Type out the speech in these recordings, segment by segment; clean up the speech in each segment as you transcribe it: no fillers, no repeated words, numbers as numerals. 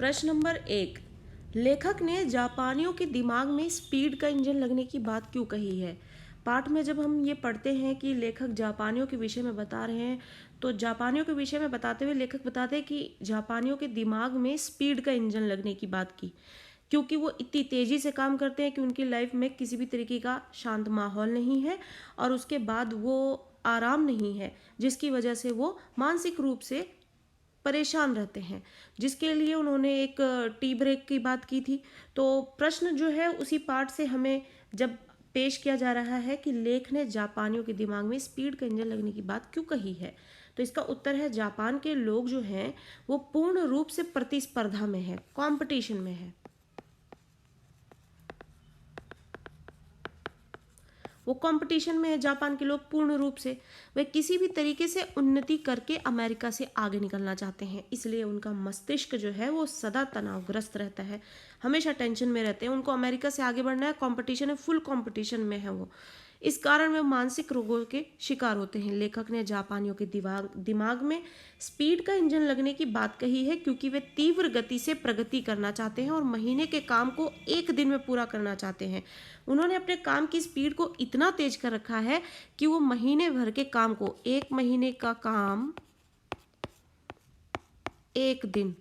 प्रश्न नंबर 1, लेखक ने जापानियों के दिमाग में स्पीड का इंजन लगने की बात क्यों कही है। पाठ में जब हम ये पढ़ते हैं कि लेखक जापानियों के विषय में बता रहे हैं, तो जापानियों के विषय में बताते हुए लेखक बताते हैं कि जापानियों के दिमाग में स्पीड का इंजन लगने की बात की, क्योंकि वो इतनी तेज़ी से काम करते हैं कि उनकी लाइफ में किसी भी तरीके का शांत माहौल नहीं है और उसके बाद वो आराम नहीं है, जिसकी वजह से वो मानसिक रूप से परेशान रहते हैं, जिसके लिए उन्होंने एक टी ब्रेक की बात की थी। तो प्रश्न जो है उसी पार्ट से हमें जब पेश किया जा रहा है कि लेख ने जापानियों के दिमाग में स्पीड का इंजन लगने की बात क्यों कही है, तो इसका उत्तर है जापान के लोग जो हैं वो पूर्ण रूप से प्रतिस्पर्धा में है, कंपटीशन में है। वो कंपटीशन में है जापान के लोग पूर्ण रूप से। वे किसी भी तरीके से उन्नति करके अमेरिका से आगे निकलना चाहते हैं, इसलिए उनका मस्तिष्क जो है वो सदा तनावग्रस्त रहता है, हमेशा टेंशन में रहते हैं। उनको अमेरिका से आगे बढ़ना है, कंपटीशन है, फुल कंपटीशन में है वो। इस कारण वे मानसिक रोगों के शिकार होते हैं। लेखक ने जापानियों के दिमाग में स्पीड का इंजन लगने की बात कही है क्योंकि वे तीव्र गति से प्रगति करना चाहते हैं और महीने के काम को एक दिन में पूरा करना चाहते हैं। उन्होंने अपने काम की स्पीड को इतना तेज कर रखा है कि वो महीने भर के काम को, एक महीने का काम एक दिन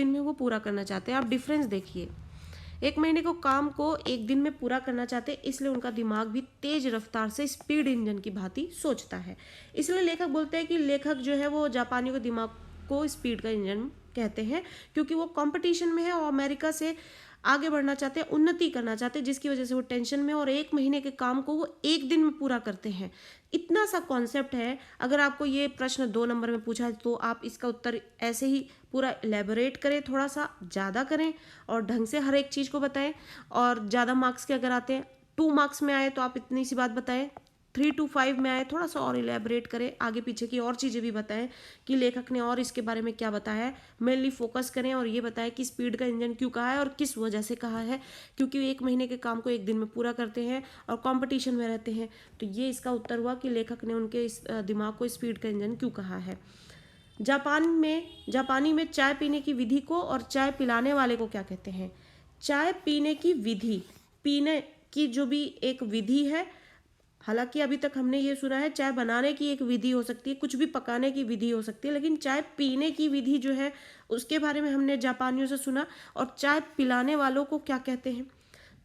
में वो पूरा करना चाहते हैं। आप डिफरेंस देखिए, एक महीने को काम को एक दिन में पूरा करना चाहते हैं, इसलिए उनका दिमाग भी तेज रफ्तार से स्पीड इंजन की भांति सोचता है। इसलिए लेखक बोलते हैं कि लेखक जो है वो जापानियों के दिमाग को स्पीड का इंजन कहते हैं, क्योंकि वो कंपटीशन में है और अमेरिका से आगे बढ़ना चाहते हैं, उन्नति करना चाहते हैं, जिसकी वजह से वो टेंशन में और एक महीने के काम को वो एक दिन में पूरा करते हैं। इतना सा कॉन्सेप्ट है। अगर आपको ये प्रश्न 2 नंबर में पूछा है तो आप इसका उत्तर ऐसे ही पूरा एलेबोरेट करें, थोड़ा सा ज़्यादा करें और ढंग से हर एक चीज़ को बताएं। और ज़्यादा मार्क्स के अगर आते हैं, 2 मार्क्स में आए तो आप इतनी सी बात बताएं, 3 to 5 में आए थोड़ा सा और इलेबोरेट करें, आगे पीछे की और चीज़ें भी बताएं कि लेखक ने और इसके बारे में क्या बताया है। मेनली फोकस करें और ये बताएं कि स्पीड का इंजन क्यों कहा है और किस वजह से कहा है, क्योंकि एक महीने के काम को एक दिन में पूरा करते हैं और कंपटीशन में रहते हैं। तो ये इसका उत्तर हुआ कि लेखक ने उनके इस दिमाग को स्पीड का इंजन क्यों कहा है। जापानी में चाय पीने की विधि को और चाय पिलाने वाले को क्या कहते हैं। चाय पीने की विधि, पीने की जो भी एक विधि है, हालांकि अभी तक हमने ये सुना है चाय बनाने की एक विधि हो सकती है, कुछ भी पकाने की विधि हो सकती है, लेकिन चाय पीने की विधि जो है उसके बारे में हमने जापानियों से सुना। और चाय पिलाने वालों को क्या कहते हैं,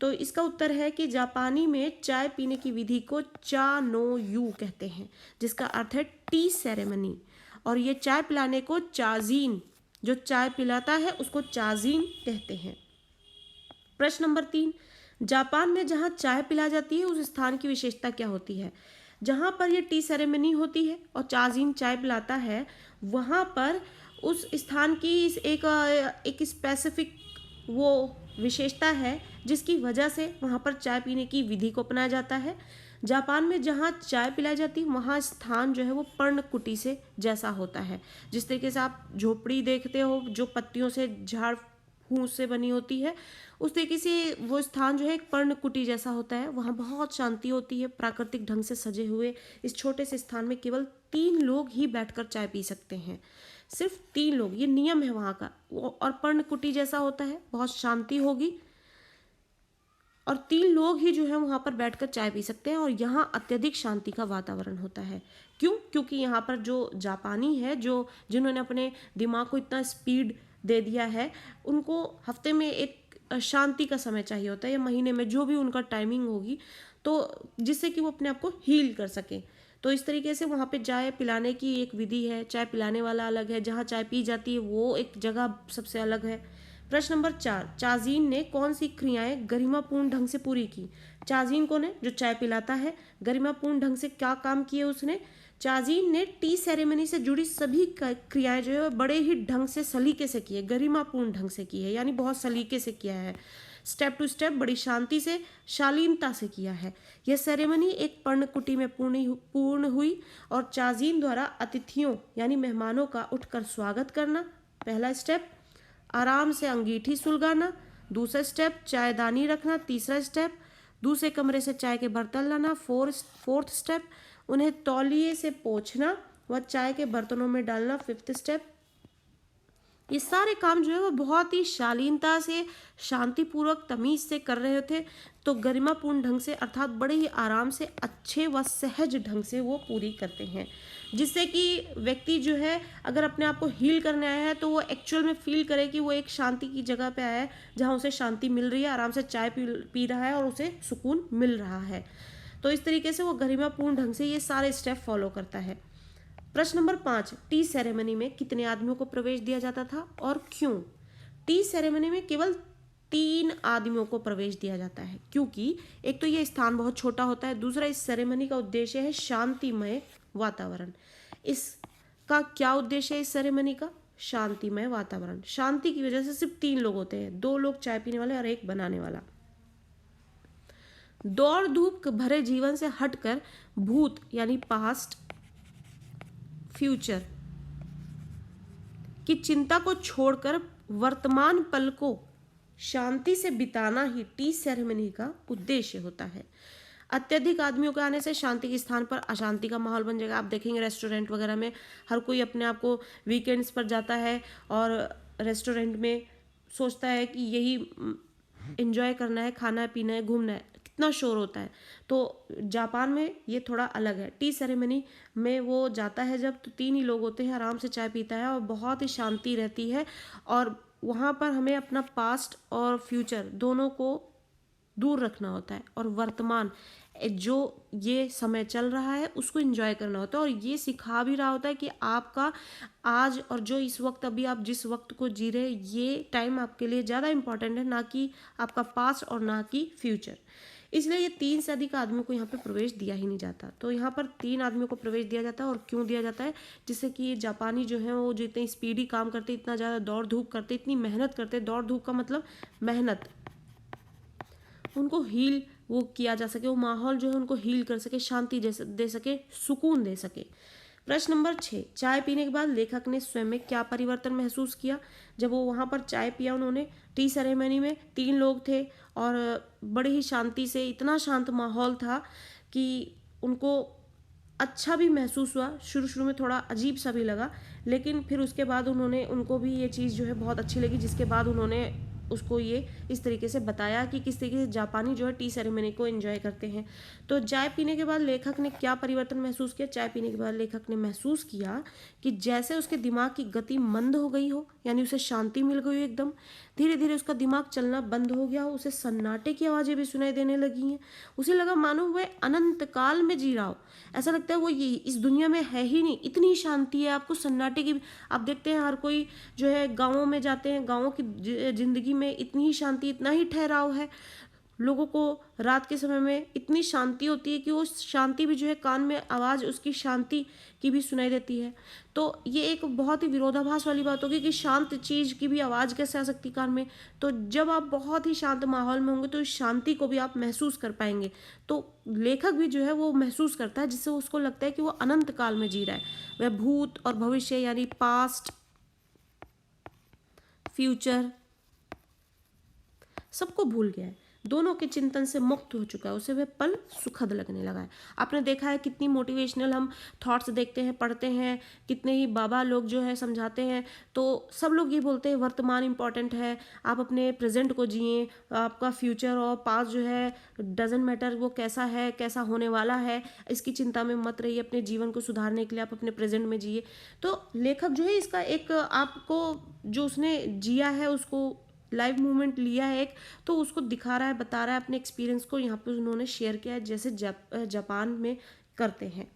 तो इसका उत्तर है कि जापानी में चाय पीने की विधि को चा नो यू कहते हैं, जिसका अर्थ है टी सेरेमनी। और ये चाय पिलाने को चाजीन, जो चाय पिलाता है उसको चाजीन कहते हैं। प्रश्न नंबर 3, जापान में जहाँ चाय पिलाई जाती है उस स्थान की विशेषता क्या होती है। जहाँ पर ये टी सेरेमनी होती है और चाजीन चाय पिलाता है, वहाँ पर उस स्थान की एक स्पेसिफिक वो विशेषता है जिसकी वजह से वहाँ पर चाय पीने की विधि को अपनाया जाता है। जापान में जहाँ चाय पिलाई जाती है वहाँ स्थान जो है वो पर्णकुटी से जैसा होता है। जिस तरीके से आप झोपड़ी देखते हो जो पत्तियों से, झाड़ फूस से बनी होती है, उस तरीके से वो स्थान जो है एक पर्णकुटी जैसा होता है। वहाँ बहुत शांति होती है। प्राकृतिक ढंग से सजे हुए इस छोटे से स्थान में केवल 3 लोग ही बैठकर चाय पी सकते हैं, सिर्फ 3 लोग, ये नियम है वहाँ का। और पर्णकुटी जैसा होता है, बहुत शांति होगी और 3 लोग ही जो है वहाँ पर बैठकर चाय पी सकते हैं। और यहाँ अत्यधिक शांति का वातावरण होता है। क्यों? क्योंकि यहाँ पर जो जापानी है, जो जिन्होंने अपने दिमाग को इतना स्पीड दे दिया है, उनको हफ्ते में एक शांति का समय चाहिए होता है, या महीने में जो भी उनका टाइमिंग होगी, तो जिससे कि वो अपने आप को हील कर सकें। तो इस तरीके से वहाँ पे चाय पिलाने की एक विधि है, चाय पिलाने वाला अलग है, जहाँ चाय पी जाती है वो एक जगह सबसे अलग है। प्रश्न नंबर 4, चाजीन ने कौन सी क्रियाएं गरिमापूर्ण ढंग से पूरी की। चाजीन कौन है? जो चाय पिलाता है। गरिमापूर्ण ढंग से क्या काम किए उसने? चाजीन ने टी सेरेमनी से जुड़ी सभी क्रियाएं जो है बड़े ही ढंग से, सलीके से की है, गरिमापूर्ण ढंग से की है, यानी बहुत सलीके से किया है, स्टेप टू स्टेप, बड़ी शांति से, शालीनता से किया है। यह सेरेमनी एक पर्णकुटी में पूर्ण हुई और चाजीन द्वारा अतिथियों यानी मेहमानों का उठकर स्वागत करना, पहला स्टेप। आराम से अंगीठी सुलगाना, दूसरा स्टेप। चायदानी रखना, तीसरा स्टेप। दूसरे कमरे से चाय के बर्तन लाना, फोर्थ स्टेप। उन्हें तौलिए से पोंछना, व चाय के बर्तनों में डालना, 5th स्टेप। ये सारे काम जो है वो बहुत ही शालीनता से, शांतिपूर्वक, तमीज से कर रहे थे, तो गरिमापूर्ण ढंग से अर्थात बड़े ही आराम से, अच्छे व सहज ढंग से वो पूरी करते हैं, जिससे कि व्यक्ति जो है अगर अपने आप को हील करने आया है तो वो एक्चुअल में फील करे कि वो एक शांति की जगह पे आया है जहाँ उसे शांति मिल रही है, आराम से चाय पी रहा है और उसे सुकून मिल रहा है। तो इस तरीके से वो गरिमापूर्ण ढंग से ये सारे स्टेप फॉलो करता है। प्रश्न नंबर 5, टी सेरेमनी में कितने आदमियों को प्रवेश दिया जाता था और क्यों? टी सेरेमनी में केवल 3 आदमियों को प्रवेश दिया जाता है, क्योंकि एक तो ये स्थान बहुत छोटा होता है, दूसरा इस सेरेमनी का उद्देश्य है शांतिमय वातावरण। इसका क्या उद्देश्य है इस सेरेमनी का? शांतिमय वातावरण। शांति की वजह से सिर्फ 3 लोग होते हैं, 2 लोग चाय पीने वाले और 1 बनाने वाला। दौड़ धूप भरे जीवन से हटकर भूत यानी पास्ट, फ्यूचर की चिंता को छोड़कर वर्तमान पल को शांति से बिताना ही टी सेरेमनी का उद्देश्य होता है। अत्यधिक आदमियों के आने से शांति के स्थान पर अशांति का माहौल बन जाएगा। आप देखेंगे रेस्टोरेंट वगैरह में हर कोई अपने आप को वीकेंड्स पर जाता है और रेस्टोरेंट में सोचता है कि यही एंजॉय करना है, खाना पीना है, घूमना है, कितना शोर होता है। तो जापान में ये थोड़ा अलग है। टी सेरेमनी में वो जाता है जब, तो 3 ही लोग होते हैं, आराम से चाय पीता है और बहुत ही शांति रहती है, और वहाँ पर हमें अपना पास्ट और फ्यूचर दोनों को दूर रखना होता है और वर्तमान जो ये समय चल रहा है उसको एंजॉय करना होता है, और ये सिखा भी रहा होता है कि आपका आज और जो इस वक्त अभी आप जिस वक्त को जी रहे हैं ये टाइम आपके लिए ज़्यादा इंपॉर्टेंट है, ना कि आपका पास्ट और ना कि फ्यूचर। इसलिए ये 3 से अधिक आदमियों को यहाँ पे प्रवेश दिया ही नहीं जाता। तो यहाँ पर 3 आदमियों को प्रवेश दिया जाता है। और क्यों दिया जाता है? जिससे कि ये जापानी जो है वो जितने स्पीडी काम करते, इतना ज़्यादा दौड़ धूप करते, इतनी मेहनत करते, दौड़ धूप का मतलब मेहनत, उनको हील वो किया जा सके, वो माहौल जो है उनको हील कर सके, शांति दे सके, सुकून दे सके। प्रश्न नंबर 6, चाय पीने के बाद लेखक ने स्वयं में क्या परिवर्तन महसूस किया? जब वो वहाँ पर चाय पिया उन्होंने, टी सेरेमनी में 3 लोग थे और बड़ी ही शांति से, इतना शांत माहौल था कि उनको अच्छा भी महसूस हुआ। शुरू शुरू में थोड़ा अजीब सा भी लगा, लेकिन फिर उसके बाद उनको भी ये चीज़ जो है बहुत अच्छी लगी, जिसके बाद उन्होंने उसको ये इस तरीके से बताया कि किस तरीके से जापानी जो है टी सेरेमनी को एंजॉय करते हैं। तो चाय पीने के बाद लेखक ने क्या परिवर्तन महसूस किया? चाय पीने के बाद लेखक ने महसूस किया कि जैसे उसके दिमाग की गति मंद हो गई हो, यानी उसे शांति मिल गई हो एकदम, धीरे धीरे उसका दिमाग चलना बंद हो गया हो, उसे सन्नाटे की आवाज़ें भी सुनाई देने लगी हैं। उसे लगा मानो वह अनंत काल में जी रहा हो, ऐसा लगता है वो ये इस दुनिया में है ही नहीं, इतनी शांति है। आपको सन्नाटे की, आप देखते हैं हर कोई जो है गाँवों में जाते हैं, गाँवों की जिंदगी में इतनी ही शांति, इतना ही ठहराव है, लोगों को रात के समय में इतनी शांति होती है कि वो शांति भी जो है कान में आवाज़ उसकी शांति की भी सुनाई देती है। तो ये एक बहुत ही विरोधाभास वाली बात होगी कि शांत चीज़ की भी आवाज़ कैसे आ सकती कान में। तो जब आप बहुत ही शांत माहौल में होंगे तो इस शांति को भी आप महसूस कर पाएंगे। तो लेखक भी जो है वो महसूस करता है, जिससे उसको लगता है कि वो अनंत काल में जी रहा है। वह भूत और भविष्य यानी पास्ट, फ्यूचर सबको भूल गया है, दोनों के चिंतन से मुक्त हो चुका है, उसे वह पल सुखद लगने लगा है। आपने देखा है कितनी मोटिवेशनल हम थॉट्स देखते हैं, पढ़ते हैं, कितने ही बाबा लोग जो है समझाते हैं, तो सब लोग ये बोलते हैं वर्तमान इंपॉर्टेंट है, आप अपने प्रेजेंट को जिए, आपका फ्यूचर और पास्ट जो है डजेंट मैटर, वो कैसा है, कैसा होने वाला है, इसकी चिंता में मत रहिए, अपने जीवन को सुधारने के लिए आप अपने प्रेजेंट में जिए। तो लेखक जो है इसका एक आपको जो उसने जिया है, उसको लाइव मूवमेंट लिया है एक, तो उसको दिखा रहा है, बता रहा है अपने एक्सपीरियंस को, यहाँ पे उन्होंने शेयर किया है जैसे जापान में करते हैं।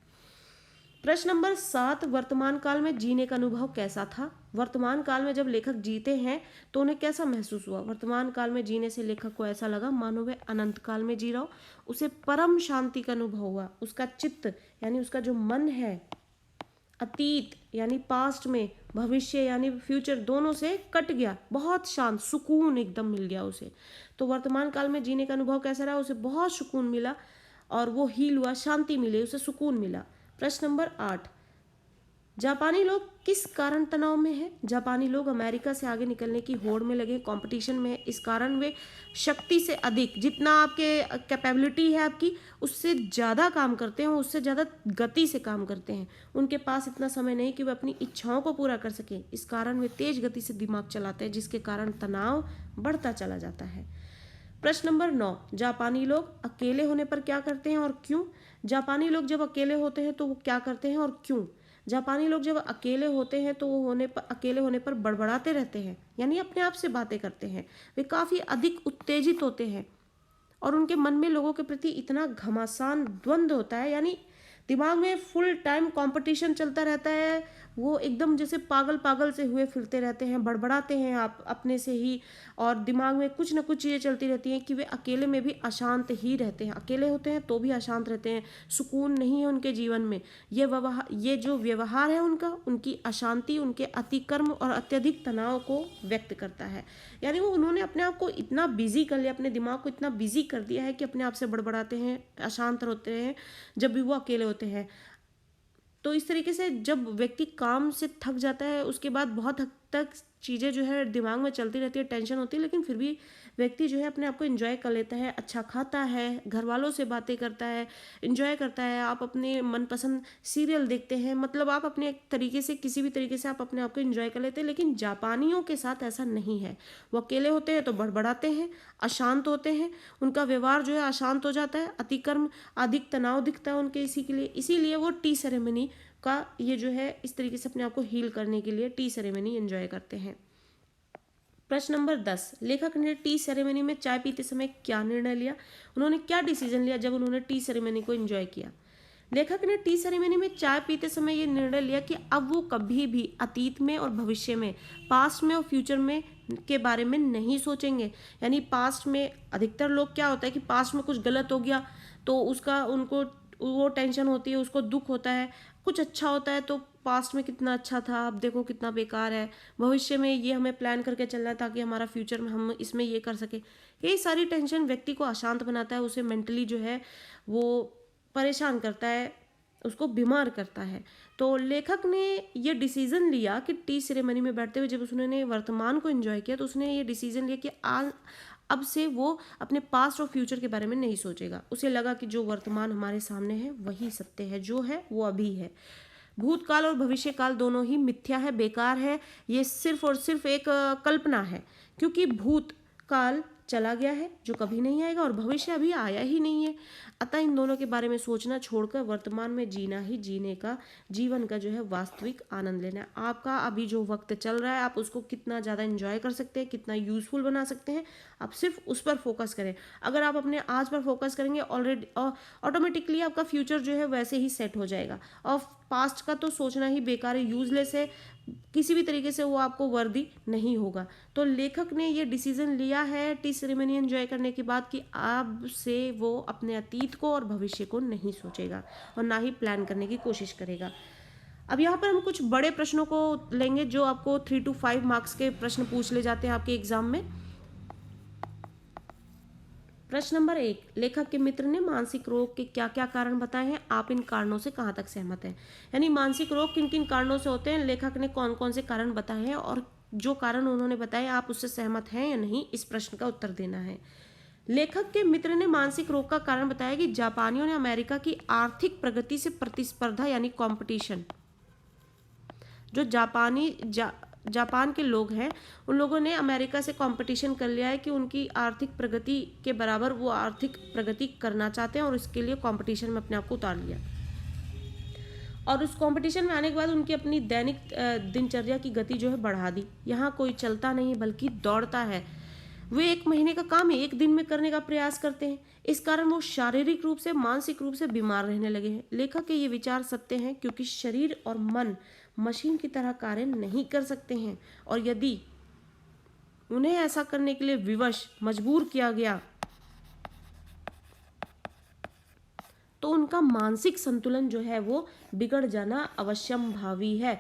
प्रश्न नंबर 7, वर्तमान काल में जीने का अनुभव कैसा था? वर्तमान काल में जब लेखक जीते हैं तो उन्हें कैसा महसूस हुआ? वर्तमान काल में जीने से लेखक को ऐसा लगा मानो वह अनंत काल में जी रहा हो, उसे परम शांति का अनुभव हुआ, उसका चित्त यानी उसका जो मन है अतीत यानी पास्ट में, भविष्य यानी फ्यूचर, दोनों से कट गया, बहुत शांत, सुकून एकदम मिल गया उसे। तो वर्तमान काल में जीने का अनुभव कैसा रहा? उसे बहुत सुकून मिला और वो हील हुआ, शांति मिली, उसे सुकून मिला। प्रश्न नंबर 8, जापानी लोग किस कारण तनाव में हैं? जापानी लोग अमेरिका से आगे निकलने की होड़ में लगे, कंपटीशन में है। इस कारण वे शक्ति से अधिक, जितना आपके कैपेबिलिटी है आपकी, उससे ज़्यादा काम करते हैं, उससे ज़्यादा गति से काम करते हैं। उनके पास इतना समय नहीं कि वे अपनी इच्छाओं को पूरा कर सकें। इस कारण वे तेज गति से दिमाग चलाते हैं, जिसके कारण तनाव बढ़ता चला जाता है। प्रश्न नंबर 9, जापानी लोग अकेले होने पर क्या करते हैं और क्यों? जापानी लोग जब अकेले होते हैं तो वो क्या करते हैं और क्यों? जापानी लोग जब अकेले होते हैं तो वो अकेले होने पर बड़बड़ाते रहते हैं, यानी अपने आप से बातें करते हैं। वे काफ़ी अधिक उत्तेजित होते हैं और उनके मन में लोगों के प्रति इतना घमासान द्वंद्व होता है, यानी दिमाग में फुल टाइम कंपटीशन चलता रहता है। वो एकदम जैसे पागल पागल से हुए फिरते रहते हैं, बड़बड़ाते हैं आप अपने से ही, और दिमाग में कुछ ना कुछ चीज़ें चलती रहती हैं कि वे अकेले में भी अशांत ही रहते हैं। अकेले होते हैं तो भी अशांत रहते हैं, सुकून नहीं है उनके जीवन में। ये जो व्यवहार है उनका, उनकी अशांति उनके अतिक्रम और अत्यधिक तनाव को व्यक्त करता है। यानी वो उन्होंने अपने आप को इतना बिजी कर लिया, अपने दिमाग को इतना बिजी कर दिया है कि अपने आप से बड़बड़ाते हैं, अशांत होते हैं जब भी वो अकेले होते हैं। तो इस तरीके से जब व्यक्ति काम से थक जाता है, उसके बाद बहुत हद तक चीज़ें जो है दिमाग में चलती रहती है, टेंशन होती है, लेकिन फिर भी व्यक्ति जो है अपने आप को एंजॉय कर लेता है, अच्छा खाता है, घर वालों से बातें करता है, एंजॉय करता है। आप अपने मनपसंद सीरियल देखते हैं, मतलब आप अपने एक तरीके से, किसी भी तरीके से आप अपने आप को एंजॉय कर लेते हैं। लेकिन जापानियों के साथ ऐसा नहीं है। वो अकेले होते हैं तो बड़बड़ाते हैं, अशांत होते हैं, उनका व्यवहार जो है अशांत हो जाता है, अतिक्रम, अधिक तनाव दिखता है उनके इसीलिए वो टी सेरेमनी का ये जो है इस तरीके से अपने आप को हील करने के लिए टी सेरेमनी एंजॉय करते हैं। प्रश्न नंबर 10, लेखक ने टी सेरेमनी में चाय पीते समय क्या निर्णय लिया? उन्होंने क्या डिसीजन लिया जब उन्होंने टी सेरेमनी को एंजॉय किया? लेखक ने टी सेरेमनी में चाय पीते समय ये निर्णय लिया कि अब वो कभी भी अतीत में और भविष्य में, पास्ट में और फ्यूचर में के बारे में नहीं सोचेंगे। यानी पास्ट में अधिकतर लोग क्या होता है कि पास्ट में कुछ गलत हो गया तो उसका उनको वो टेंशन होती है, उसको दुख होता है। कुछ अच्छा होता है तो पास्ट में कितना अच्छा था, अब देखो कितना बेकार है। भविष्य में ये हमें प्लान करके चलना है ताकि हमारा फ्यूचर में हम इसमें ये कर सके। यही सारी टेंशन व्यक्ति को अशांत बनाता है, उसे मेंटली जो है वो परेशान करता है, उसको बीमार करता है। तो लेखक ने ये डिसीजन लिया कि टी सेरेमनी में बैठते हुए जब उसने वर्तमान को एंजॉय किया तो उसने ये डिसीजन लिया कि अब से वो अपने पास्ट और फ्यूचर के बारे में नहीं सोचेगा। उसे लगा कि जो वर्तमान हमारे सामने है वही सत्य है, जो है वो अभी है। भूतकाल और भविष्यकाल दोनों ही मिथ्या है, बेकार है। ये सिर्फ और सिर्फ एक कल्पना है, क्योंकि भूतकाल चला गया है जो कभी नहीं आएगा और भविष्य अभी आया ही नहीं है। अतः इन दोनों के बारे में सोचना छोड़कर वर्तमान में जीना ही जीने का, जीवन का जो है वास्तविक आनंद लेना है। आपका अभी जो वक्त चल रहा है आप उसको कितना ज़्यादा एंजॉय कर सकते हैं, कितना यूजफुल बना सकते हैं, आप सिर्फ उस पर फोकस करें। अगर आप अपने आज पर फोकस करेंगे ऑलरेडी ऑटोमेटिकली आपका फ्यूचर जो है वैसे ही सेट हो जाएगा। और पास्ट का तो सोचना ही बेकार है, यूजलेस है, किसी भी तरीके से वो आपको वर्दी नहीं होगा। तो लेखक ने ये डिसीजन लिया है टी सेरेमनी एंजॉय करने के बाद कि अब से वो अपने अतीत को और भविष्य को नहीं सोचेगा और ना ही प्लान करने की कोशिश करेगा। अब यहाँ पर हम कुछ बड़े प्रश्नों को लेंगे जो आपको 3 to 5 मार्क्स के प्रश्न पूछ ले जाते हैं आपके एग्जाम में। प्रश्न नंबर 1, लेखक के मित्र ने मानसिक रोग के क्या क्या कारण बताए हैं, आप इन कारणों से कहाँ तक सहमत हैं? यानी मानसिक रोग किन किन कारणों से होते हैं, लेखक ने कौन कौन से कारण बताए हैं और जो कारण उन्होंने बताए आप उससे सहमत हैं या नहीं, इस प्रश्न का उत्तर देना है। लेखक के मित्र ने मानसिक रोग का कारण बताया कि जापानियों ने अमेरिका की आर्थिक प्रगति से प्रतिस्पर्धा यानी कंपटीशन, जो जापान के लोग हैं उन लोगों ने अमेरिका से कंपटीशन कर लिया है कि उनकी आर्थिक प्रगति के बराबर वो आर्थिक प्रगति करना चाहते हैं और इसके लिए कंपटीशन में अपने आप को उतार लिया। और उस कंपटीशन में आने के बाद उनकी अपनी दैनिक दिनचर्या की गति जो है बढ़ा दी। यहाँ कोई चलता नहीं बल्कि दौड़ता है। वे 1 महीने का काम 1 दिन में करने का प्रयास करते हैं। इस कारण वो शारीरिक रूप से, मानसिक रूप से बीमार रहने लगे हैं। लेखक के ये विचार सत्य हैं क्योंकि शरीर और मन मशीन की तरह कार्य नहीं कर सकते हैं और यदि उन्हें ऐसा करने के लिए विवश मजबूर किया गया तो उनका मानसिक संतुलन जो है वो बिगड़ जाना अवश्यंभावी है।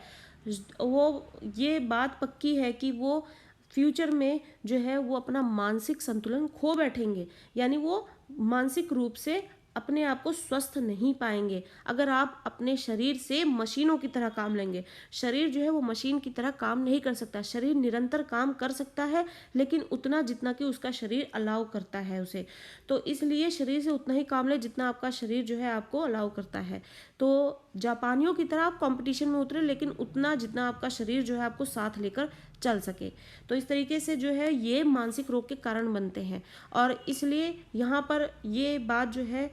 वो ये बात पक्की है कि वो फ्यूचर में जो है वो अपना मानसिक संतुलन खो बैठेंगे, यानी वो मानसिक रूप से अपने आप को स्वस्थ नहीं पाएंगे अगर आप अपने शरीर से मशीनों की तरह काम लेंगे। शरीर जो है वो मशीन की तरह काम नहीं कर सकता। शरीर निरंतर काम कर सकता है, लेकिन उतना जितना कि उसका शरीर अलाउ करता है उसे। तो इसलिए शरीर से उतना ही काम ले जितना आपका शरीर जो है आपको अलाउ करता है। तो जापानियों की तरह आप कंपटीशन में उतरे, लेकिन उतना जितना आपका शरीर जो है आपको साथ लेकर चल सके। तो इस तरीके से जो है ये मानसिक रोग के कारण बनते हैं, और इसलिए यहाँ पर ये बात जो है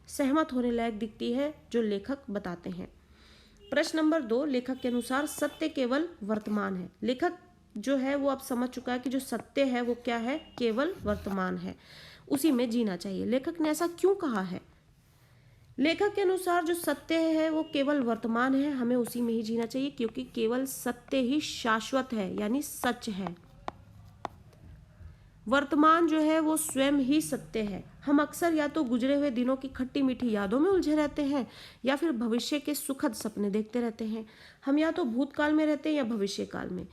सहमत होने लायक दिखती है जो लेखक बताते हैं। प्रश्न नंबर 2, लेखक के अनुसार सत्य केवल वर्तमान है। लेखक जो है वो अब समझ चुका है कि जो सत्य है वो क्या है, केवल वर्तमान है, उसी में जीना चाहिए। लेखक ने ऐसा क्यों कहा है? लेखक के अनुसार जो सत्य है वो केवल वर्तमान है, हमें उसी में ही जीना चाहिए, क्योंकि केवल सत्य ही शाश्वत है, यानी सच है। वर्तमान जो है वो स्वयं ही सत्य है। हम अक्सर या तो गुजरे हुए दिनों की खट्टी मीठी यादों में उलझे रहते हैं, या फिर भविष्य के सुखद सपने देखते रहते हैं। हम या तो भूतकाल में रहते हैं या भविष्य काल में।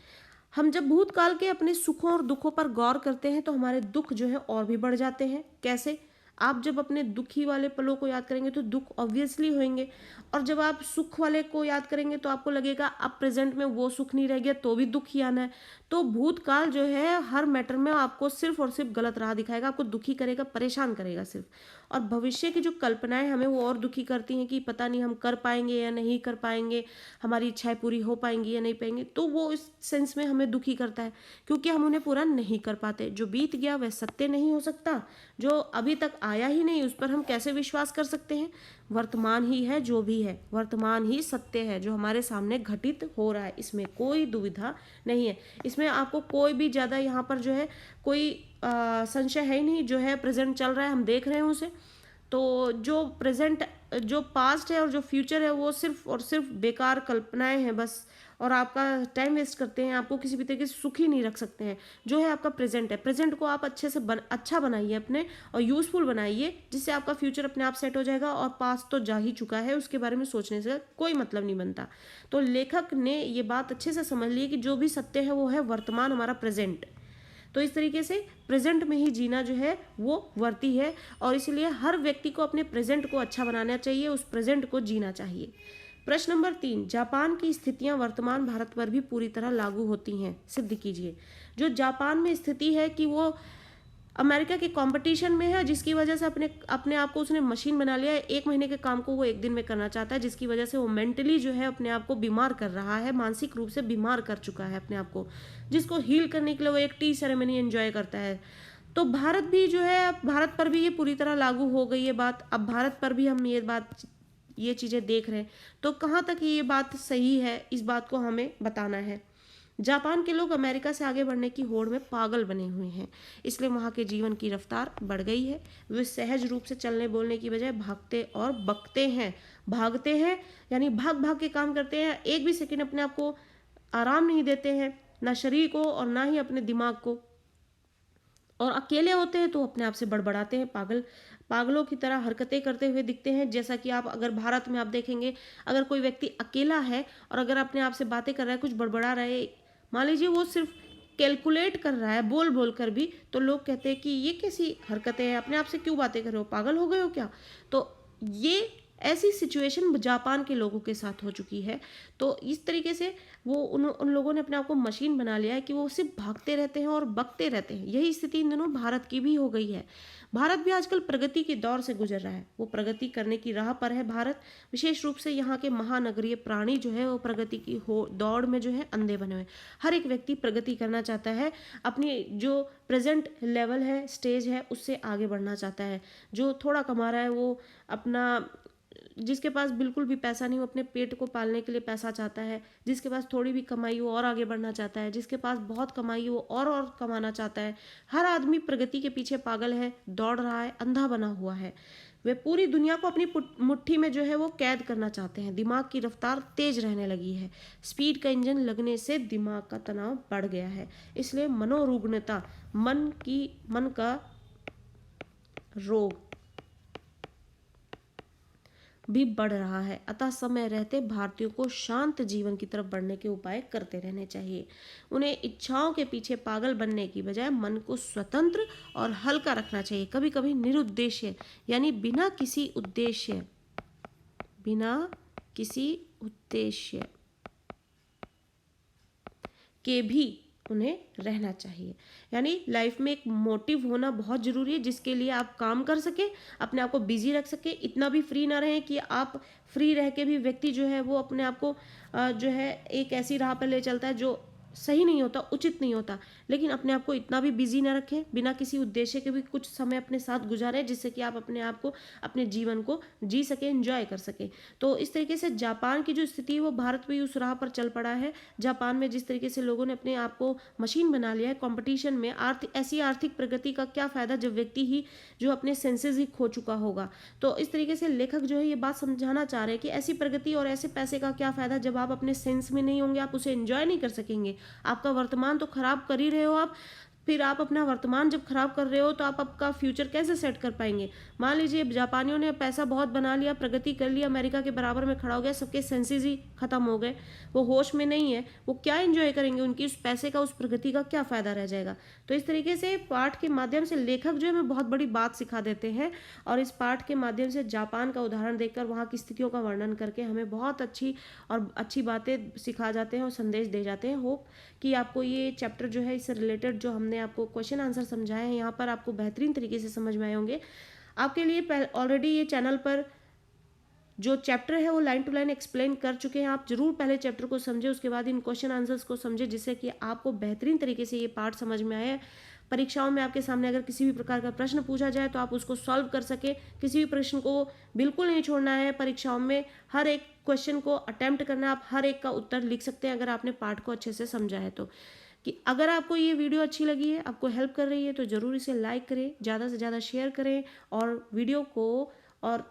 हम जब भूतकाल के अपने सुखों और दुखों पर गौर करते हैं तो हमारे दुख जो है और भी बढ़ जाते हैं। कैसे? आप जब अपने दुखी वाले पलों को याद करेंगे तो दुख ऑब्वियसली होंगे, और जब आप सुख वाले को याद करेंगे तो आपको लगेगा अब प्रेजेंट में वो सुख नहीं रह गया तो भी दुख ही आना है। तो भूतकाल जो है हर मैटर में आपको सिर्फ और सिर्फ गलत राह दिखाएगा, आपको दुखी करेगा, परेशान करेगा सिर्फ। और भविष्य की जो कल्पनाएं हमें वो और दुखी करती हैं कि पता नहीं हम कर पाएंगे या नहीं कर पाएंगे, हमारी इच्छाएं पूरी हो पाएंगी या नहीं पाएंगी। तो वो इस सेंस में हमें दुखी करता है, क्योंकि हम उन्हें पूरा नहीं कर पाते। जो बीत गया वह सत्य नहीं हो सकता, जो अभी तक आया ही नहीं उस पर हम कैसे विश्वास कर सकते हैं? वर्तमान ही है जो भी है, वर्तमान ही सत्य है जो हमारे सामने घटित हो रहा है, इसमें कोई दुविधा नहीं है। इसमें आपको कोई भी ज़्यादा यहाँ पर जो है कोई संशय है ही नहीं। जो है प्रेजेंट चल रहा है, हम देख रहे हैं उसे। तो जो प्रेजेंट, जो पास्ट है और जो फ्यूचर है वो सिर्फ और सिर्फ बेकार कल्पनाएं हैं बस, और आपका टाइम वेस्ट करते हैं, आपको किसी भी तरीके से सुखी नहीं रख सकते हैं। जो है आपका प्रेजेंट है, प्रेजेंट को आप अच्छे से अच्छा बनाइए अपने, और यूजफुल बनाइए, जिससे आपका फ्यूचर अपने आप सेट हो जाएगा। और पास्ट तो जा ही चुका है, उसके बारे में सोचने से कोई मतलब नहीं बनता। तो लेखक ने ये बात अच्छे से समझ ली कि जो भी सत्य है वो है वर्तमान, हमारा प्रेजेंट। तो इस तरीके से प्रेजेंट में ही जीना जो है वो वर्ती है, और इसलिए हर व्यक्ति को अपने प्रेजेंट को अच्छा बनाना चाहिए, उस प्रेजेंट को जीना चाहिए। प्रश्न नंबर 3, जापान की स्थितियां वर्तमान भारत पर भी पूरी तरह लागू होती हैं, सिद्ध कीजिए। जो जापान में स्थिति है कि वो अमेरिका के कंपटीशन में है, जिसकी वजह से अपने अपने आप को उसने मशीन बना लिया है। 1 महीने के काम को वो 1 दिन में करना चाहता है, जिसकी वजह से वो मेंटली जो है अपने आप को बीमार कर रहा है, मानसिक रूप से बीमार कर चुका है अपने आप को, जिसको हील करने के लिए वो एक टी सेरेमनी एंजॉय करता है। तो भारत भी जो है, भारत पर भी ये पूरी तरह लागू हो गई है बात। अब भारत पर भी हम ये चीज़ें देख रहे हैं। तो कहाँ तक ये बात सही है, इस बात को हमें बताना है। जापान के लोग अमेरिका से आगे बढ़ने की होड़ में पागल बने हुए हैं, इसलिए वहाँ के जीवन की रफ्तार बढ़ गई है। वे सहज रूप से चलने बोलने की बजाय भागते और बकते हैं। भागते हैं यानी भाग भाग के काम करते हैं, एक भी सेकंड अपने आप को आराम नहीं देते हैं, ना शरीर को और ना ही अपने दिमाग को। और अकेले होते हैं तो अपने आप से बड़बड़ाते हैं, पागलों की तरह हरकतें करते हुए दिखते हैं। जैसा कि आप अगर भारत में आप देखेंगे, अगर कोई व्यक्ति अकेला है और अगर अपने आप से बातें कर रहा है, कुछ बड़बड़ा रहा है, मान लीजिए वो सिर्फ कैलकुलेट कर रहा है बोल बोल कर भी, तो लोग कहते हैं कि ये कैसी हरकतें हैं, अपने आप से क्यों बातें कर रहे हो, पागल हो गए हो क्या? तो ये ऐसी सिचुएशन जापान के लोगों के साथ हो चुकी है। तो इस तरीके से वो उन लोगों ने अपने आप को मशीन बना लिया है कि वो सिर्फ भागते रहते हैं और बकते रहते हैं। यही स्थिति इन दिनों भारत की भी हो गई है। भारत भी आजकल प्रगति के दौर से गुजर रहा है, वो प्रगति करने की राह पर है भारत। विशेष रूप से यहाँ के महानगरीय प्राणी जो है वो प्रगति की दौड़ में जो है अंधे बने हुए। हर एक व्यक्ति प्रगति करना चाहता है, अपनी जो प्रेजेंट लेवल है, स्टेज है, उससे आगे बढ़ना चाहता है। जो थोड़ा कमा रहा है वो अपना, जिसके पास बिल्कुल भी पैसा नहीं वो अपने पेट को पालने के लिए पैसा चाहता है, जिसके पास थोड़ी भी कमाई हो और आगे बढ़ना चाहता है, जिसके पास बहुत कमाई हो और कमाना चाहता है। हर आदमी प्रगति के पीछे पागल है, दौड़ रहा है, अंधा बना हुआ है। वे पूरी दुनिया को अपनी मुट्ठी में जो है वो कैद करना चाहते हैं। दिमाग की रफ्तार तेज रहने लगी है, स्पीड का इंजन लगने से दिमाग का तनाव बढ़ गया है। इसलिए मनोरुग्णता, मन का रोग, भी बढ़ रहा है। अतः समय रहते भारतीयों को शांत जीवन की तरफ बढ़ने के उपाय करते रहने चाहिए। उन्हें इच्छाओं के पीछे पागल बनने की बजाय मन को स्वतंत्र और हल्का रखना चाहिए। कभी कभी निरुद्देश्य यानी बिना किसी उद्देश्य के भी उन्हें रहना चाहिए। यानी लाइफ में एक मोटिव होना बहुत ज़रूरी है, जिसके लिए आप काम कर सके, अपने आप को बिजी रख सके। इतना भी फ्री ना रहें कि आप फ्री रह के भी व्यक्ति जो है वो अपने आप को जो है एक ऐसी राह पर ले चलता है जो सही नहीं होता, उचित नहीं होता। लेकिन अपने आप को इतना भी बिजी ना रखें, बिना किसी उद्देश्य के भी कुछ समय अपने साथ गुजारें, जिससे कि आप अपने आप को, अपने जीवन को जी सकें, एंजॉय कर सकें। तो इस तरीके से जापान की जो स्थिति है वो भारत भी उस राह पर चल पड़ा है। जापान में जिस तरीके से लोगों ने अपने आप को मशीन बना लिया है कंपटीशन में, ऐसी आर्थिक प्रगति का क्या फ़ायदा जब व्यक्ति ही जो अपने सेंसेस ही खो चुका होगा। तो इस तरीके से लेखक जो है ये बात समझाना चाह रहे हैं कि ऐसी प्रगति और ऐसे पैसे का क्या फ़ायदा जब आप अपने सेंस में नहीं होंगे, आप उसे एंजॉय नहीं कर सकेंगे। आपका वर्तमान तो खराब कर ही रहे हो आप, फिर आप अपना वर्तमान जब खराब कर रहे हो तो आप आपका फ्यूचर कैसे सेट कर पाएंगे। मान लीजिए जापानियों ने पैसा बहुत बना लिया, प्रगति कर लिया, अमेरिका के बराबर में खड़ा हो गया, सबके सेंसेस ही खत्म हो गए, वो होश में नहीं है, वो क्या एंजॉय करेंगे, उनकी उस पैसे का, उस प्रगति का क्या फ़ायदा रह जाएगा। तो इस तरीके से पाठ के माध्यम से लेखक जो है हमें बहुत बड़ी बात सिखा देते हैं, और इस पाठ के माध्यम से जापान का उदाहरण देखकर वहाँ की स्थितियों का वर्णन करके हमें बहुत अच्छी बातें सिखा जाते हैं और संदेश दे जाते हैं। होप कि आपको ये चैप्टर जो है इससे रिलेटेड जो हमने आपको क्वेश्चन आंसर समझाए हैं यहाँ पर आपको बेहतरीन तरीके से समझ में आए होंगे। आपके लिए ऑलरेडी ये चैनल पर जो चैप्टर है वो लाइन टू लाइन एक्सप्लेन कर चुके हैं। आप जरूर पहले चैप्टर को समझे, उसके बाद इन क्वेश्चन आंसर्स को समझे, जिससे कि आपको बेहतरीन तरीके से ये पार्ट समझ में आए। परीक्षाओं में आपके सामने अगर किसी भी प्रकार का प्रश्न पूछा जाए तो आप उसको सॉल्व कर सके। किसी भी प्रश्न को बिल्कुल नहीं छोड़ना है, परीक्षाओं में हर एक क्वेश्चन को अटेम्प्ट करना, आप हर एक का उत्तर लिख सकते हैं अगर आपने पार्ट को अच्छे से समझा है तो। कि अगर आपको ये वीडियो अच्छी लगी है, आपको हेल्प कर रही है, तो ज़रूर इसे लाइक करें, ज़्यादा से ज़्यादा शेयर करें और वीडियो को और